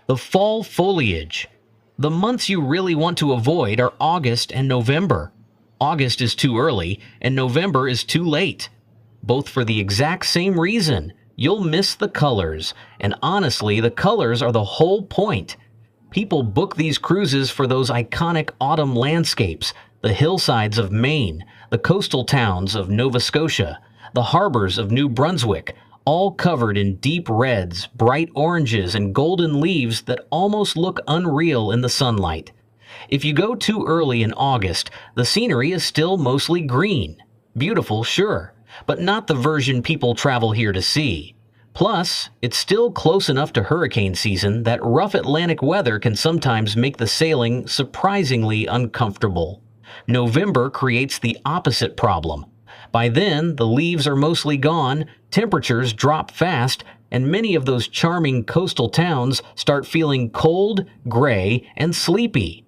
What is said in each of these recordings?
The fall foliage. The months you really want to avoid are August and November. August is too early, and November is too late. Both for the exact same reason. You'll miss the colors, and honestly, the colors are the whole point. People book these cruises for those iconic autumn landscapes, the hillsides of Maine, the coastal towns of Nova Scotia, the harbors of New Brunswick, all covered in deep reds, bright oranges, and golden leaves that almost look unreal in the sunlight. If you go too early in August, the scenery is still mostly green. Beautiful, sure, but not the version people travel here to see. Plus, it's still close enough to hurricane season that rough Atlantic weather can sometimes make the sailing surprisingly uncomfortable. November creates the opposite problem. By then, the leaves are mostly gone, temperatures drop fast, and many of those charming coastal towns start feeling cold, gray, and sleepy.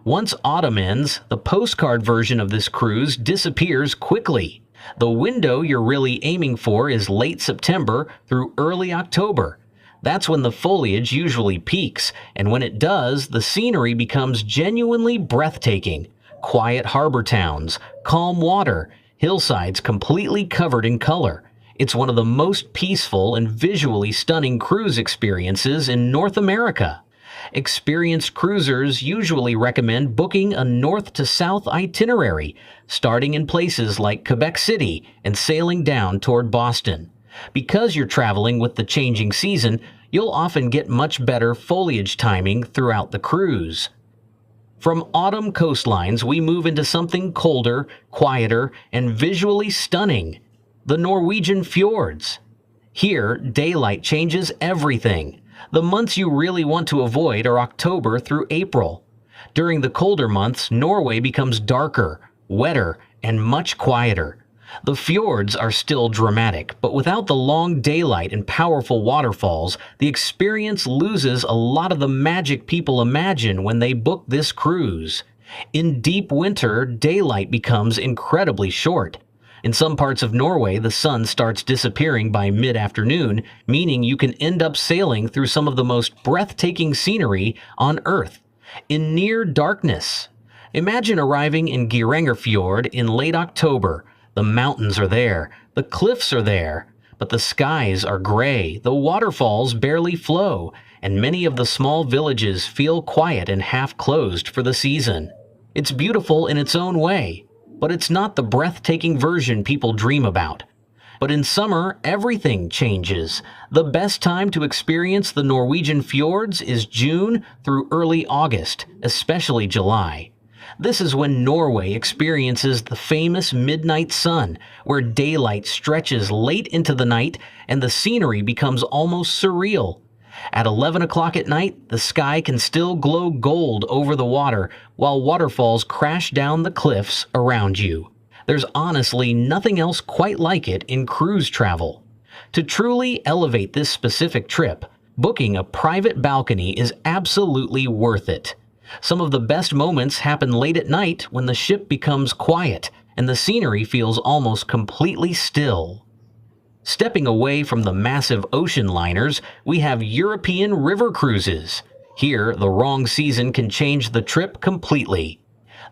Once autumn ends, the postcard version of this cruise disappears quickly. The window you're really aiming for is late September through early October. That's when the foliage usually peaks, and when it does, the scenery becomes genuinely breathtaking. Quiet harbor towns, calm water, hillsides completely covered in color. It's one of the most peaceful and visually stunning cruise experiences in North America. Experienced cruisers usually recommend booking a north to south itinerary, starting in places like Quebec City and sailing down toward Boston. Because you're traveling with the changing season, you'll often get much better foliage timing throughout the cruise. From autumn coastlines, we move into something colder, quieter, and visually stunning: the Norwegian fjords. Here, daylight changes everything. The months you really want to avoid are October through April. During the colder months, Norway becomes darker, wetter, and much quieter. The fjords are still dramatic, but without the long daylight and powerful waterfalls, the experience loses a lot of the magic people imagine when they book this cruise. In deep winter, daylight becomes incredibly short. In some parts of Norway, the sun starts disappearing by mid-afternoon, meaning you can end up sailing through some of the most breathtaking scenery on Earth in near darkness. Imagine arriving in Geiranger Fjord in late October. The mountains are there, the cliffs are there, but the skies are gray, the waterfalls barely flow, and many of the small villages feel quiet and half-closed for the season. It's beautiful in its own way, but it's not the breathtaking version people dream about. But in summer, everything changes. The best time to experience the Norwegian fjords is June through early August, especially July. This is when Norway experiences the famous midnight sun, where daylight stretches late into the night and the scenery becomes almost surreal. At 11 o'clock at night, the sky can still glow gold over the water, while waterfalls crash down the cliffs around you. There's honestly nothing else quite like it in cruise travel. To truly elevate this specific trip, booking a private balcony is absolutely worth it. Some of the best moments happen late at night when the ship becomes quiet and the scenery feels almost completely still. Stepping away from the massive ocean liners, we have European river cruises. Here, the wrong season can change the trip completely.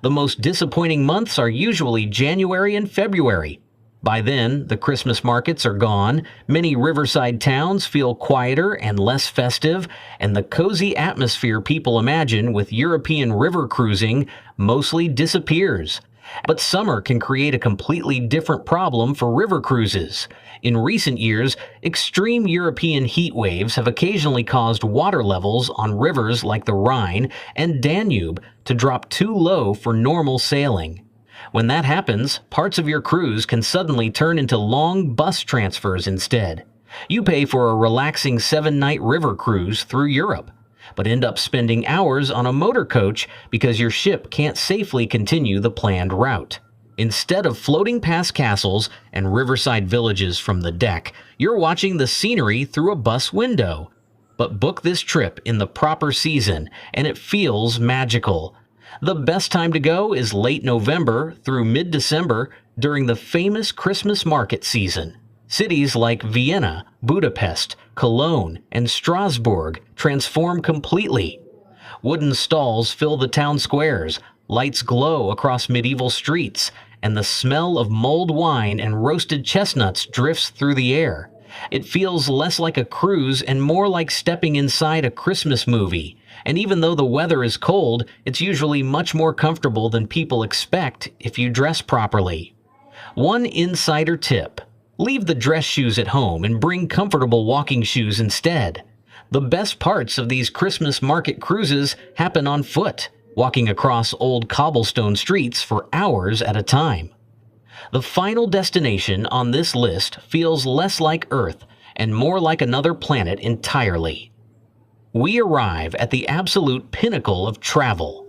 The most disappointing months are usually January and February. By then, the Christmas markets are gone, many riverside towns feel quieter and less festive, and the cozy atmosphere people imagine with European river cruising mostly disappears. But summer can create a completely different problem for river cruises. In recent years, extreme European heat waves have occasionally caused water levels on rivers like the Rhine and Danube to drop too low for normal sailing. When that happens, parts of your cruise can suddenly turn into long bus transfers instead. You pay for a relaxing 7-night river cruise through Europe, but end up spending hours on a motor coach because your ship can't safely continue the planned route. Instead of floating past castles and riverside villages from the deck, you're watching the scenery through a bus window. But book this trip in the proper season, and it feels magical. The best time to go is late November through mid-December during the famous Christmas market season. Cities like Vienna, Budapest, Cologne, and Strasbourg transform completely. Wooden stalls fill the town squares, lights glow across medieval streets, and the smell of mulled wine and roasted chestnuts drifts through the air. It feels less like a cruise and more like stepping inside a Christmas movie. And even though the weather is cold, it's usually much more comfortable than people expect if you dress properly. One insider tip: leave the dress shoes at home and bring comfortable walking shoes instead. The best parts of these Christmas market cruises happen on foot, walking across old cobblestone streets for hours at a time. The final destination on this list feels less like Earth and more like another planet entirely. We arrive at the absolute pinnacle of travel.